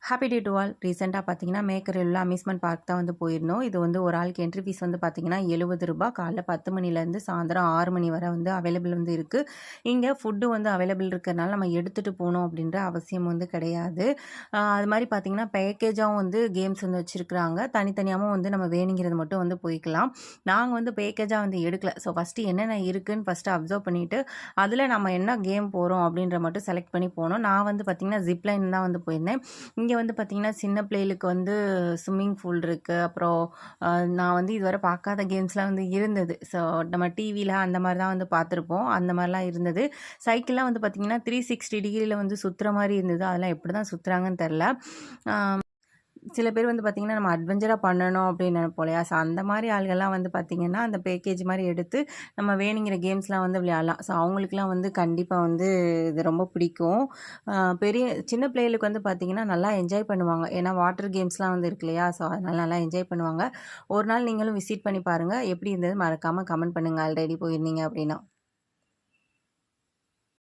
Happy day to all. ரீசெண்டாக பார்த்தீங்கன்னா மேக்கரில் உள்ள அம்யூஸ்மெண்ட் பார்க் தான் வந்து போயிருந்தோம். இது வந்து ஒரு ஆளுக்கு என்ட்ரி ஃபீஸ் வந்து பார்த்தீங்கன்னா ரூ. 70. காலைல 10 மணிலேருந்து சாயந்தரம் 6 மணி வரை வந்து அவைலபிள் வந்து இருக்குது. இங்கே ஃபுட்டு வந்து அவைலபிள் இருக்கிறதுனால நம்ம எடுத்துகிட்டு போகணும் அப்படின்ற அவசியம் வந்து கிடையாது. அது மாதிரி பார்த்தீங்கன்னா பேக்கேஜாகவும் வந்து கேம்ஸ் வந்து வச்சுருக்குறாங்க. தனித்தனியாகவும் வந்து நம்ம வேணுங்கிறது மட்டும் வந்து போய்க்கலாம். நாங்கள் வந்து பேக்கேஜாக வந்து எடுக்கல. ஸோ ஃபஸ்ட்டு என்னென்ன இருக்குதுன்னு ஃபஸ்ட்டு அப்சர்வ் பண்ணிவிட்டு அதில் நம்ம என்ன கேம் போகிறோம் அப்படின்ற மட்டும் செலக்ட் பண்ணி போனோம். நான் வந்து பார்த்திங்கன்னா ஜிப்லைன் தான் வந்து போயிருந்தேன். இங்கே வந்து பார்த்திங்கன்னா சின்ன பிள்ளைகளுக்கு வந்து ஸ்விம்மிங் பூல் இருக்குது. அப்புறம் நான் வந்து இதுவரை பார்க்காத கேம்ஸ்லாம் வந்து இருந்தது. ஸோ நம்ம டிவியில் அந்த மாதிரி தான் வந்து பார்த்துருப்போம். அந்த மாதிரிலாம் இருந்தது. சைக்கிள்லாம் வந்து பார்த்திங்கன்னா 360 டிகிரியில் வந்து சுற்றுற மாதிரி இருந்தது. அதெல்லாம் எப்படி தான் சுற்றுறாங்கன்னு தெரில. சில பேர் வந்து பார்த்திங்கன்னா நம்ம அட்வென்ச்சராக பண்ணணும் அப்படின்னு நினைப்போம் இல்லையா? ஸோ அந்த மாதிரி ஆளுகள்லாம் வந்து பார்த்திங்கன்னா அந்த பேக்கேஜ் மாதிரி எடுத்து நம்ம வேணுங்கிற கேம்ஸ்லாம் வந்து விளையாடலாம். ஸோ அவங்களுக்குலாம் வந்து கண்டிப்பாக வந்து இது ரொம்ப பிடிக்கும். சின்ன பிள்ளைகளுக்கு வந்து பார்த்திங்கன்னா நல்லா என்ஜாய் பண்ணுவாங்க. ஏன்னா வாட்டர் கேம்ஸ்லாம் வந்து இருக்கு இல்லையா? ஸோ அதனால் நல்லா என்ஜாய் பண்ணுவாங்க. ஒரு நாள் நீங்களும் விசிட் பண்ணி பாருங்கள். எப்படி இருந்தது மறக்காமல் கமெண்ட் பண்ணுங்கள் ஆல்ரெடி போயிருந்தீங்க அப்படின்னா.